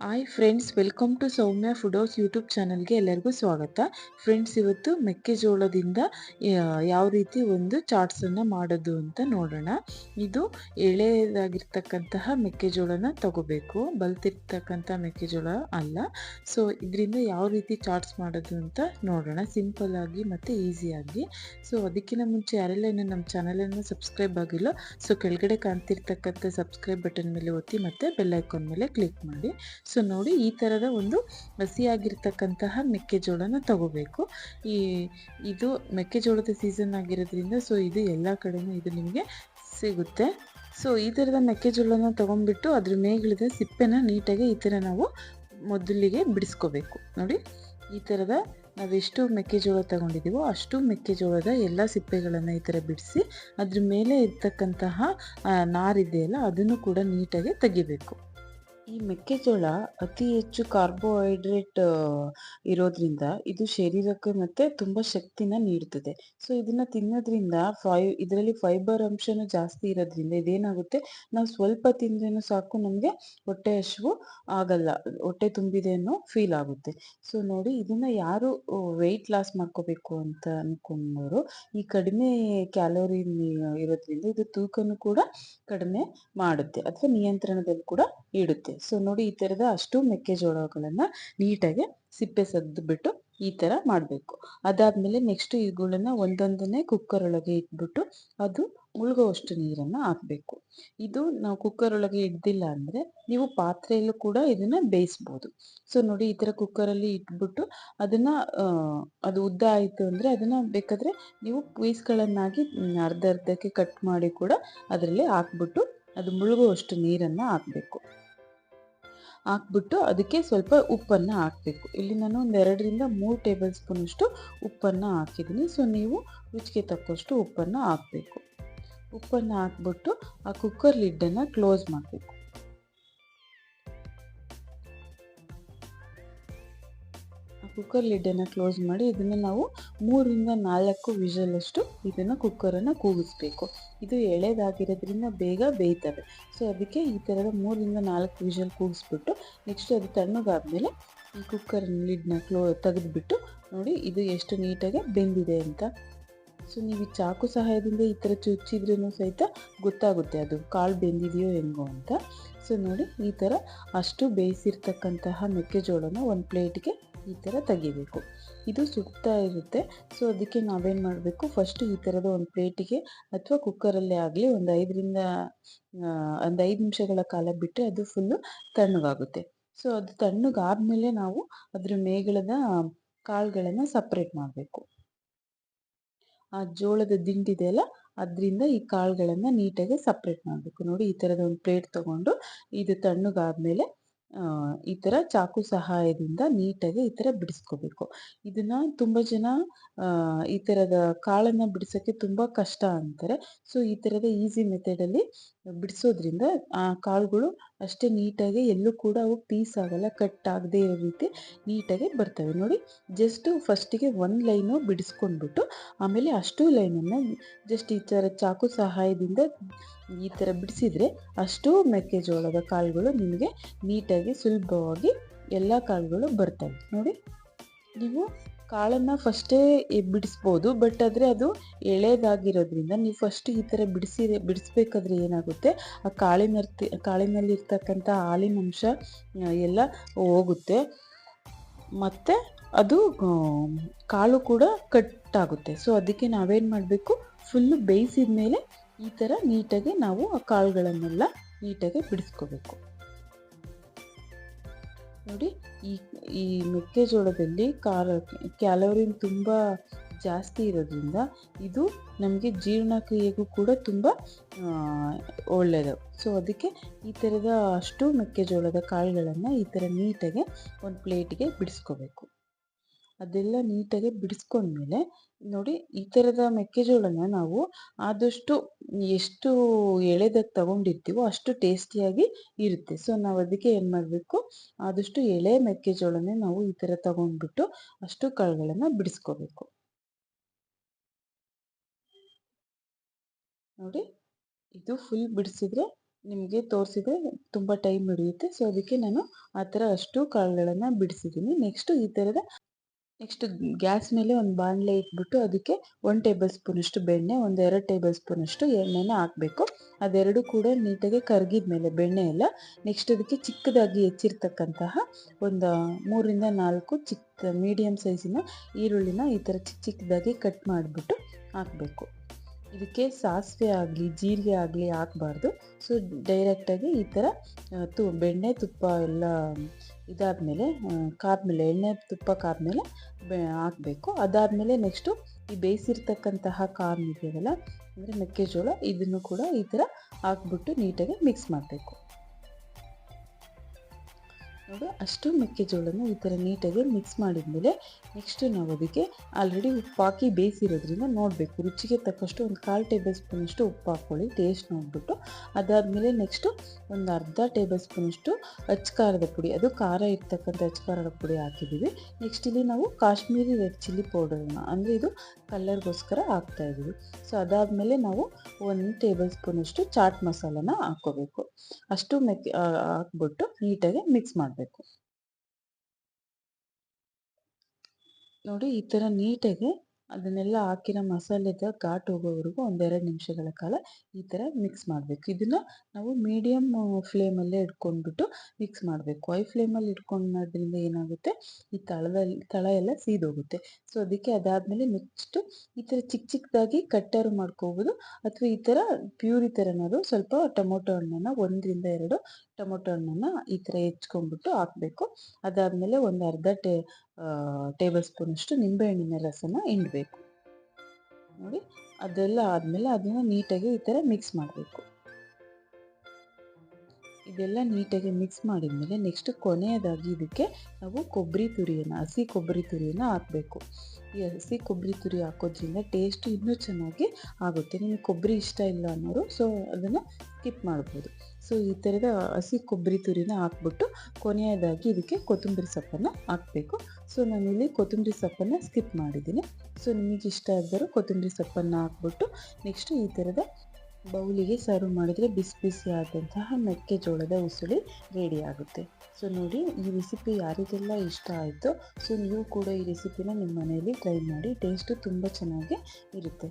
Hi friends, welcome to Soumya food house YouTube ಚಾನಲ್ಗೆ ಎಲ್ಲರಿಗೂ ಸ್ವಾಗತ. ಫ್ರೆಂಡ್ಸ್, ಇವತ್ತು ಮೆಕ್ಕೆಜೋಳದಿಂದ ಯಾವ ರೀತಿ ಒಂದು ಚಾಟ್ಸನ್ನು ಮಾಡೋದು ಅಂತ ನೋಡೋಣ. ಇದು ಎಳೆದಾಗಿರ್ತಕ್ಕಂತಹ ಮೆಕ್ಕೆಜೋಳನ ತಗೋಬೇಕು, ಬಲ್ತಿರ್ತಕ್ಕಂಥ ಮೆಕ್ಕೆಜೋಳ ಅಲ್ಲ. ಸೊ ಇದರಿಂದ ಯಾವ ರೀತಿ ಚಾಟ್ಸ್ ಮಾಡೋದು ಅಂತ ನೋಡೋಣ, ಸಿಂಪಲ್ ಆಗಿ ಮತ್ತು ಈಸಿಯಾಗಿ. ಸೊ ಅದಕ್ಕಿಂತ ಮುಂಚೆ ಯಾರೆಲ್ಲ ಇನ್ನು ನಮ್ಮ ಚಾನಲನ್ನು ಸಬ್ಸ್ಕ್ರೈಬ್ ಆಗಿಲ್ಲ, ಸೊ ಕೆಳಗಡೆ ಕಾಣ್ತಿರ್ತಕ್ಕಂಥ ಸಬ್ಸ್ಕ್ರೈಬ್ ಬಟನ್ ಮೇಲೆ ಒತ್ತಿ ಮತ್ತು ಬೆಲ್ ಐಕಾನ್ ಮೇಲೆ ಕ್ಲಿಕ್ ಮಾಡಿ. ಸೊ ನೋಡಿ, ಈ ಥರದ ಒಂದು ಹಸಿಯಾಗಿರ್ತಕ್ಕಂತಹ ಮೆಕ್ಕೆಜೋಳನ ತಗೋಬೇಕು. ಇದು ಮೆಕ್ಕೆಜೋಳದ ಸೀಸನ್ ಆಗಿರೋದ್ರಿಂದ ಸೊ ಇದು ಎಲ್ಲ ಕಡೆನೂ ಇದು ನಿಮಗೆ ಸಿಗುತ್ತೆ. ಸೊ ಈ ಥರದ ಮೆಕ್ಕೆಜೋಳನ ತೊಗೊಂಡ್ಬಿಟ್ಟು ಅದ್ರ ಮೇಲಿದ ಸಿಪ್ಪೆನ ನೀಟಾಗಿ ಈ ಥರ ನಾವು ಮೊದಲಿಗೆ ಬಿಡಿಸ್ಕೋಬೇಕು. ನೋಡಿ, ಈ ಥರದ ನಾವೆಷ್ಟು ಮೆಕ್ಕೆಜೋಳ ತಗೊಂಡಿದ್ದೀವೋ ಅಷ್ಟು ಮೆಕ್ಕೆಜೋಳದ ಎಲ್ಲ ಸಿಪ್ಪೆಗಳನ್ನು ಈ ಥರ ಬಿಡಿಸಿ ಅದ್ರ ಮೇಲೆ ಇರ್ತಕ್ಕಂತಹ ನಾರಿದೆಯಲ್ಲ ಅದನ್ನು ಕೂಡ ನೀಟಾಗಿ ತೆಗಿಬೇಕು. ಈ ಮೆಕ್ಕೆಜೋಳ ಅತಿ ಹೆಚ್ಚು ಕಾರ್ಬೋಹೈಡ್ರೇಟ್ ಇರೋದ್ರಿಂದ ಇದು ಶರೀರಕ್ಕೆ ಮತ್ತೆ ತುಂಬ ಶಕ್ತಿನ ನೀಡ್ತದೆ. ಸೊ ಇದನ್ನ ತಿನ್ನೋದ್ರಿಂದ ಇದರಲ್ಲಿ ಫೈಬರ್ ಅಂಶನೂ ಜಾಸ್ತಿ ಇರೋದ್ರಿಂದ ಇದೇನಾಗುತ್ತೆ, ನಾವು ಸ್ವಲ್ಪ ತಿಂದ್ರೇನು ಸಾಕು, ನಮಗೆ ಹೊಟ್ಟೆ ಹಸಿವು ಆಗಲ್ಲ, ಹೊಟ್ಟೆ ತುಂಬಿದೆ ಅನ್ನೋ ಫೀಲ್ ಆಗುತ್ತೆ. ಸೊ ನೋಡಿ, ಇದನ್ನ ಯಾರು ವೆಯ್ಟ್ ಲಾಸ್ ಮಾಡ್ಕೋಬೇಕು ಅಂತ ಅನ್ಕೊಂಡವರು, ಈ ಕಡಿಮೆ ಕ್ಯಾಲೋರಿ ಇರೋದ್ರಿಂದ ಇದು ತೂಕನೂ ಕೂಡ ಕಡಿಮೆ ಮಾಡುತ್ತೆ ಅಥವಾ ನಿಯಂತ್ರಣದಲ್ಲಿ ಕೂಡ ಇಡುತ್ತೆ. ಸೊ ನೋಡಿ, ಈ ಥರದ ಅಷ್ಟು ಮೆಕ್ಕೆಜೋಳಗಳನ್ನ ನೀಟಾಗಿ ಸಿಪ್ಪೆ ಸದ್ದುಬಿಟ್ಟು ಈ ಥರ ಮಾಡಬೇಕು. ಅದಾದ್ಮೇಲೆ ನೆಕ್ಸ್ಟ್ ಇವುಗಳನ್ನ ಒಂದೊಂದನ್ನೇ ಕುಕ್ಕರ್ ಒಳಗೆ ಇಟ್ಬಿಟ್ಟು ಅದು ಮುಳುಗುವಷ್ಟು ನೀರನ್ನು ಹಾಕಬೇಕು. ಇದು ನಾವು ಕುಕ್ಕರ್ ಒಳಗೆ ಇಡ್ದಿಲ್ಲ ಅಂದರೆ ನೀವು ಪಾತ್ರೆಯಲ್ಲೂ ಕೂಡ ಇದನ್ನ ಬೇಯಿಸ್ಬೋದು. ಸೊ ನೋಡಿ, ಈ ಥರ ಕುಕ್ಕರಲ್ಲಿ ಇಟ್ಬಿಟ್ಟು ಅದನ್ನ ಅದು ಉದ್ದ ಆಯಿತು ಅಂದರೆ ಅದನ್ನ ಬೇಕಾದರೆ ನೀವು ಪೀಸ್ಗಳನ್ನಾಗಿ ಅರ್ಧ ಅರ್ಧಕ್ಕೆ ಕಟ್ ಮಾಡಿ ಕೂಡ ಅದರಲ್ಲಿ ಹಾಕ್ಬಿಟ್ಟು ಅದು ಮುಳುಗುವಷ್ಟು ನೀರನ್ನು ಹಾಕಬೇಕು. ಹಾಕ್ಬಿಟ್ಟು ಅದಕ್ಕೆ ಸ್ವಲ್ಪ ಉಪ್ಪನ್ನು ಹಾಕಬೇಕು. ಇಲ್ಲಿ ನಾನು ಒಂದು 2-3 ಟೇಬಲ್ ಸ್ಪೂನಷ್ಟು ಉಪ್ಪನ್ನು ಹಾಕಿದ್ದೀನಿ. ಸೊ ನೀವು ರುಚಿಗೆ ತಕ್ಕಷ್ಟು ಉಪ್ಪನ್ನು ಹಾಕಬೇಕು. ಉಪ್ಪನ್ನು ಹಾಕ್ಬಿಟ್ಟು ಆ ಕುಕ್ಕರ್ ಲಿಡ್ಡನ್ನು ಕ್ಲೋಸ್ ಮಾಡಬೇಕು. ಕುಕ್ಕರ್ ಲಿಡ್ಡನ್ನು ಕ್ಲೋಸ್ ಮಾಡಿ ಇದನ್ನು ನಾವು 3-4 ವಿಷಲಷ್ಟು ಇದನ್ನು ಕುಕ್ಕರನ್ನು ಕೂಗಿಸ್ಬೇಕು. ಇದು ಎಳೆದಾಗಿರೋದ್ರಿಂದ ಬೇಗ ಬೇಯ್ತವೆ. ಸೊ ಅದಕ್ಕೆ ಈ ಥರದ 3-4 ವಿಷಲ್ ಕೂಗಿಸ್ಬಿಟ್ಟು ನೆಕ್ಸ್ಟ್ ಅದು ತಣ್ಣಗಾದ್ಮೇಲೆ ಈ ಕುಕ್ಕರ್ ಲಿಡ್ನ ತೆಗೆದುಬಿಟ್ಟು ನೋಡಿ ಇದು ಎಷ್ಟು ನೀಟಾಗಿ ಬೆಂದಿದೆ ಅಂತ. ಸೊ ನೀವು ಚಾಕು ಸಹಾಯದಿಂದ ಈ ಥರ ಚುಚ್ಚಿದ್ರೂ ಸಹಿತ ಗೊತ್ತಾಗುತ್ತೆ ಅದು ಕಾಳು ಬೆಂದಿದೆಯೋ ಹೆಂಗೋ ಅಂತ. ಸೊ ನೋಡಿ, ಈ ಥರ ಅಷ್ಟು ಬೇಯಿಸಿರ್ತಕ್ಕಂತಹ ಮೆಕ್ಕೆಜೋಳನ ಒಂದು ಪ್ಲೇಟ್ಗೆ ಈ ಥರ ತೆಗಿಬೇಕು. ಇದು ಸುಡ್ತಾ ಇರುತ್ತೆ. ಸೊ ಅದಕ್ಕೆ ನಾವೇನು ಮಾಡಬೇಕು, ಫಸ್ಟ್ ಈ ಥರದ ಒಂದು ಪ್ಲೇಟಿಗೆ ಅಥವಾ ಕುಕ್ಕರಲ್ಲೇ ಆಗಲಿ ಒಂದು 5 ನಿಮಿಷಗಳ ಕಾಲ ಬಿಟ್ಟರೆ ಅದು ಫುಲ್ಲು ತಣ್ಣಗಾಗುತ್ತೆ. ಸೊ ಅದು ತಣ್ಣಗಾದ್ಮೇಲೆ ನಾವು ಅದ್ರ ಮೇಗಳದ ಕಾಳುಗಳನ್ನು ಸಪ್ರೇಟ್ ಮಾಡಬೇಕು. ಆ ಜೋಳದ ದಿಂಡಿದೆಯಲ್ಲ ಅದರಿಂದ ಈ ಕಾಳುಗಳನ್ನು ನೀಟಾಗಿ ಸಪ್ರೇಟ್ ಮಾಡಬೇಕು. ನೋಡಿ, ಈ ಥರದ ಒಂದು ಪ್ಲೇಟ್ ತೊಗೊಂಡು ಇದು ತಣ್ಣಗಾದ್ಮೇಲೆ ಈ ಥರ ಚಾಕು ಸಹಾಯದಿಂದ ನೀಟಾಗಿ ಈ ಥರ ಬಿಡಿಸ್ಕೋಬೇಕು. ಇದನ್ನ ತುಂಬ ಜನ ಈ ಥರದ ಕಾಳನ್ನು ಬಿಡಿಸೋಕ್ಕೆ ತುಂಬ ಕಷ್ಟ ಅಂತಾರೆ. ಸೊ ಈ ಥರದ ಈಸಿ ಮೆಥಡಲ್ಲಿ ಬಿಡಿಸೋದ್ರಿಂದ ಆ ಕಾಳುಗಳು ಅಷ್ಟೇ ನೀಟಾಗಿ ಎಲ್ಲೂ ಕೂಡ ಅವು ಪೀಸ್ ಆಗಲ್ಲ, ಕಟ್ ಆಗದೆ ಇರೋ ರೀತಿ ನೀಟಾಗಿ ಬರ್ತವೆ. ನೋಡಿ, ಜಸ್ಟ್ ಫಸ್ಟಿಗೆ ಒಂದು ಲೈನು ಬಿಡಿಸ್ಕೊಂಡ್ಬಿಟ್ಟು ಆಮೇಲೆ ಅಷ್ಟು ಲೈನನ್ನು ಜಸ್ಟ್ ಈ ಥರ ಚಾಕು ಸಹಾಯದಿಂದ ಈ ಥರ ಬಿಡಿಸಿದರೆ ಅಷ್ಟು ಮೆಕ್ಕೆಜೋಳದ ಕಾಳುಗಳು ನಿಮಗೆ ನೀಟಾಗಿ ಸುಲಭವಾಗಿ ಎಲ್ಲ ಕಾಳುಗಳು ಬರ್ತವೆ. ನೋಡಿ, ನೀವು ಕಾಳನ್ನು ಫಸ್ಟೇ ಬಿಡಿಸ್ಬೋದು, ಬಟ್ ಆದರೆ ಅದು ಎಳೆದಾಗಿರೋದ್ರಿಂದ ನೀವು ಫಸ್ಟ್ ಈ ಥರ ಬಿಡಿಸ್ಬೇಕಾದ್ರೆ ಏನಾಗುತ್ತೆ, ಆ ಕಾಳಿನಲ್ಲಿರ್ತಕ್ಕಂಥ ಹಾಲಿನ ಅಂಶ ಎಲ್ಲ ಹೋಗುತ್ತೆ ಮತ್ತು ಅದು ಕಾಳು ಕೂಡ ಕಟ್ಟಾಗುತ್ತೆ. ಸೊ ಅದಕ್ಕೆ ನಾವೇನು ಮಾಡಬೇಕು, ಫುಲ್ಲು ಬೇಯಿಸಿದ ಮೇಲೆ ಈ ಥರ ನೀಟಾಗಿ ನಾವು ಆ ಕಾಳುಗಳನ್ನೆಲ್ಲ ನೀಟಾಗಿ ಬಿಡಿಸ್ಕೋಬೇಕು. ನೋಡಿ, ಈ ಮೆಕ್ಕೆಜೋಳದಲ್ಲಿ ಕ್ಯಾಲೋರಿ ತುಂಬ ಜಾಸ್ತಿ ಇರೋದ್ರಿಂದ ಇದು ನಮಗೆ ಜೀರ್ಣಕ್ರಿಯೆಗೂ ಕೂಡ ತುಂಬ ಒಳ್ಳೆಯದು. ಸೊ ಅದಕ್ಕೆ ಈ ಥರದ ಅಷ್ಟು ಮೆಕ್ಕೆಜೋಳದ ಕಾಳುಗಳನ್ನು ಈ ಥರ ನೀಟಾಗಿ ಒಂದು ಪ್ಲೇಟಿಗೆ ಬಿಡಿಸ್ಕೋಬೇಕು. ಅದೆಲ್ಲ ನೀಟಾಗಿ ಬಿಡಿಸ್ಕೊಂಡ್ಮೇಲೆ ನೋಡಿ, ಈ ಥರದ ಮೆಕ್ಕೆಜೋಳನ ನಾವು ಆದಷ್ಟು ಎಷ್ಟು ಎಳೆದಾಗಿ ತಗೊಂಡಿರ್ತೀವೋ ಅಷ್ಟು ಟೇಸ್ಟಿಯಾಗಿ ಇರುತ್ತೆ. ಸೊ ನಾವು ಅದಕ್ಕೆ ಏನು ಮಾಡಬೇಕು, ಆದಷ್ಟು ಎಳೆ ಮೆಕ್ಕೆಜೋಳನೇ ನಾವು ಈ ಥರ ತಗೊಂಡ್ಬಿಟ್ಟು ಅಷ್ಟು ಕಾಳುಗಳನ್ನು ಬಿಡಿಸ್ಕೋಬೇಕು. ನೋಡಿ, ಇದು ಫುಲ್ ಬಿಡಿಸಿದ್ರೆ ನಿಮಗೆ ತೋರಿಸಿದ್ರೆ ತುಂಬ ಟೈಮ್ ಹಿಡಿಯುತ್ತೆ. ಸೊ ಅದಕ್ಕೆ ನಾನು ಆ ಥರ ಅಷ್ಟು ಕಾಳುಗಳನ್ನು ಬಿಡಿಸಿದ್ದೀನಿ. ನೆಕ್ಸ್ಟ್ ಗ್ಯಾಸ್ ಮೇಲೆ ಒಂದು ಬಾಣಲೆ ಇಟ್ಬಿಟ್ಟು ಅದಕ್ಕೆ 1 ಟೇಬಲ್ ಸ್ಪೂನಷ್ಟು ಬೆಣ್ಣೆ, ಒಂದು 2 ಟೇಬಲ್ ಸ್ಪೂನಷ್ಟು ಎಣ್ಣೆನ ಹಾಕಬೇಕು. ಅದೆರಡು ಕೂಡ ನೀಟಾಗಿ ಕರಗಿದ ಮೇಲೆ ಬೆಣ್ಣೆ ಎಲ್ಲ, ನೆಕ್ಸ್ಟ್ ಅದಕ್ಕೆ ಚಿಕ್ಕದಾಗಿ ಹೆಚ್ಚಿರ್ತಕ್ಕಂತಹ ಒಂದು 3ರಿಂದ 4 ಚಿಕ್ಕ ಮೀಡಿಯಮ್ ಸೈಜಿನ ಈರುಳ್ಳಿನ ಈ ಥರ ಚಿಕ್ಕ ಚಿಕ್ಕದಾಗಿ ಕಟ್ ಮಾಡಿಬಿಟ್ಟು ಹಾಕಬೇಕು. ಇದಕ್ಕೆ ಸಾಸಿವೆ ಆಗಲಿ ಜೀರಿಗೆ ಆಗಲಿ ಹಾಕಬಾರ್ದು. ಸೊ ಡೈರೆಕ್ಟಾಗಿ ಈ ಥರ ಬೆಣ್ಣೆ ತುಪ್ಪ ಎಲ್ಲ ಇದಾದಮೇಲೆ ಕಾದ್ಮೇಲೆ, ಎಣ್ಣೆ ತುಪ್ಪ ಕಾದ್ಮೇಲೆ ಹಾಕಬೇಕು. ಅದಾದಮೇಲೆ ನೆಕ್ಸ್ಟು ಈ ಬೇಯಿಸಿರ್ತಕ್ಕಂತಹ ಕಾರ್ನ್ ಇದೆಯಲ್ಲ, ಅಂದರೆ ಮೆಕ್ಕೆಜೋಳ, ಇದನ್ನು ಕೂಡ ಈ ಥರ ಹಾಕ್ಬಿಟ್ಟು ನೀಟಾಗಿ ಮಿಕ್ಸ್ ಮಾಡಬೇಕು. ನೋಡಿ, ಅಷ್ಟು ಮೆಕ್ಕೆಜೋಳನ ಈ ಥರ ನೀಟಾಗಿ ಮಿಕ್ಸ್ ಮಾಡಿದ್ಮೇಲೆ ನೆಕ್ಸ್ಟು ನಾವು ಅದಕ್ಕೆ ಆಲ್ರೆಡಿ ಉಪ್ಪು ಹಾಕಿ ಬೇಯಿಸಿರೋದ್ರಿಂದ ನೋಡಬೇಕು, ರುಚಿಗೆ ತಕ್ಕಷ್ಟು ಒಂದು 1/4 ಟೇಬಲ್ ಸ್ಪೂನಷ್ಟು ಉಪ್ಪು ಹಾಕ್ಕೊಳ್ಳಿ, ಟೇಸ್ಟ್ ನೋಡಿಬಿಟ್ಟು. ಅದಾದಮೇಲೆ ನೆಕ್ಸ್ಟು ಒಂದು ಅರ್ಧ ಟೇಬಲ್ ಸ್ಪೂನಷ್ಟು ಅಚ್ಚಕಾರದ ಪುಡಿ, ಅದು ಖಾರ ಇರ್ತಕ್ಕಂಥ ಅಚ್ಚಕಾರದ ಪುಡಿ ಹಾಕಿದ್ದೀವಿ. ನೆಕ್ಸ್ಟ್ ಇಲ್ಲಿ ನಾವು ಕಾಶ್ಮೀರಿ ರೆಡ್ ಚಿಲ್ಲಿ ಪೌಡರನ್ನ, ಅಂದರೆ ಇದು ಕಲ್ಲರ್ಗೋಸ್ಕರ ಹಾಕ್ತಾಯಿದ್ದೀವಿ. ಸೊ ಅದಾದಮೇಲೆ ನಾವು 1 ಟೇಬಲ್ ಸ್ಪೂನಷ್ಟು ಚಾಟ್ ಮಸಾಲನ ಹಾಕ್ಕೋಬೇಕು. ಅಷ್ಟು ಹಾಕ್ಬಿಟ್ಟು ನೀಟಾಗಿ ಮಿಕ್ಸ್ ಮಾಡಬೇಕು. ನೋಡಿ, ಈ ಥರ ನೀಟಾಗಿ ಅದನ್ನೆಲ್ಲ ಹಾಕಿರೋ ಮಸಾಲೆದ ಘಾಟ್ ಹೋಗೋವರೆಗೂ 1-2 ನಿಮಿಷಗಳ ಕಾಲ ಈ ಥರ ಮಿಕ್ಸ್ ಮಾಡಬೇಕು. ಇದನ್ನು ನಾವು ಮೀಡಿಯಮ್ ಫ್ಲೇಮಲ್ಲೇ ಇಟ್ಕೊಂಡ್ಬಿಟ್ಟು ಮಿಕ್ಸ್ ಮಾಡಬೇಕು. ಹೈ ಫ್ಲೇಮಲ್ಲಿ ಇಟ್ಕೊಂಡೋದ್ರಿಂದ ಏನಾಗುತ್ತೆ, ಈ ತಳ ಎಲ್ಲ ಸೀದೋಗುತ್ತೆ. ಸೊ ಅದಕ್ಕೆ ಅದಾದಮೇಲೆ ನೆಕ್ಸ್ಟು ಈ ಥರ ಚಿಕ್ಕ ಚಿಕ್ಕದಾಗಿ ಕಟ್ಟರು ಮಾಡ್ಕೋಬೋದು, ಅಥವಾ ಈ ಥರ ಪ್ಯೂರಿ ಥರನಾದ್ರು ಸ್ವಲ್ಪ ಟೊಮೊಟೊ ಹಣ್ಣನ್ನು 1ರಿಂದ 2 ಟೊಮೊಟೊ ಹಣ್ಣನ್ನು ಈ ಥರ ಹೆಚ್ಕೊಂಡ್ಬಿಟ್ಟು ಹಾಕಬೇಕು. ಅದಾದಮೇಲೆ ಒಂದು ಅರ್ಧ ಟೇಬಲ್ ಸ್ಪೂನಷ್ಟು ನಿಂಬೆಹಣ್ಣಿನ ರಸನ ಹಿಂಡಬೇಕು. ನೋಡಿ, ಅದೆಲ್ಲ ಆದಮೇಲೆ ಅದನ್ನು ನೀಟಾಗಿ ಈ ಥರ ಮಿಕ್ಸ್ ಮಾಡಬೇಕು. ಇದೆಲ್ಲ ನೀಟಾಗಿ ಮಿಕ್ಸ್ ಮಾಡಿದ್ಮೇಲೆ ನೆಕ್ಸ್ಟ್ ಕೊನೆಯದಾಗಿ ಇದಕ್ಕೆ ನಾವು ಹಸಿ ಕೊಬ್ಬರಿ ತುರಿಯನ್ನು ಹಾಕಬೇಕು. ಈ ಹಸಿ ಕೊಬ್ಬರಿ ತುರಿ ಹಾಕೋದ್ರಿಂದ ಟೇಸ್ಟು ಇನ್ನೂ ಚೆನ್ನಾಗಿ ಆಗುತ್ತೆ. ನಿಮಗೆ ಕೊಬ್ಬರಿ ಇಷ್ಟ ಇಲ್ಲ ಅನ್ನೋರು ಸೊ ಅದನ್ನು ಸ್ಕಿಪ್ ಮಾಡ್ಬೋದು. ಸೊ ಈ ಥರದ ಹಸಿ ಕೊಬ್ಬರಿ ತುರಿನ ಹಾಕ್ಬಿಟ್ಟು ಕೊನೆಯದಾಗಿ ಇದಕ್ಕೆ ಕೊತ್ತಂಬರಿ ಸೊಪ್ಪನ್ನು ಹಾಕಬೇಕು. ಸೊ ನಾನಿಲ್ಲಿ ಕೊತ್ತಂಬರಿ ಸೊಪ್ಪನ್ನು ಸ್ಕಿಪ್ ಮಾಡಿದ್ದೀನಿ. ಸೊ ನಿಮಗೆ ಇಷ್ಟ ಆದರೂ ಕೊತ್ತಂಬರಿ ಸೊಪ್ಪನ್ನು ಹಾಕ್ಬಿಟ್ಟು ನೆಕ್ಸ್ಟು ಈ ಥರದ ಬೌಲಿಗೆ ಸರ್ವ್ ಮಾಡಿದರೆ ಬಿಸಿ ಬಿಸಿ ಆದಂತಹ ಮೆಕ್ಕೆಜೋಳದ ಉಸುಳಿ ರೆಡಿ ಆಗುತ್ತೆ. ಸೊ ನೋಡಿ, ಈ ರೆಸಿಪಿ ಯಾರಿಗೆಲ್ಲ ಇಷ್ಟ ಆಯಿತು, ಸೊ ನೀವು ಕೂಡ ಈ ರೆಸಿಪಿನ ನಿಮ್ಮ ಮನೆಯಲ್ಲಿ ಟ್ರೈ ಮಾಡಿ, ಟೇಸ್ಟು ತುಂಬ ಚೆನ್ನಾಗಿ ಇರುತ್ತೆ.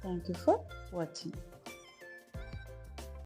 Thank you for watching.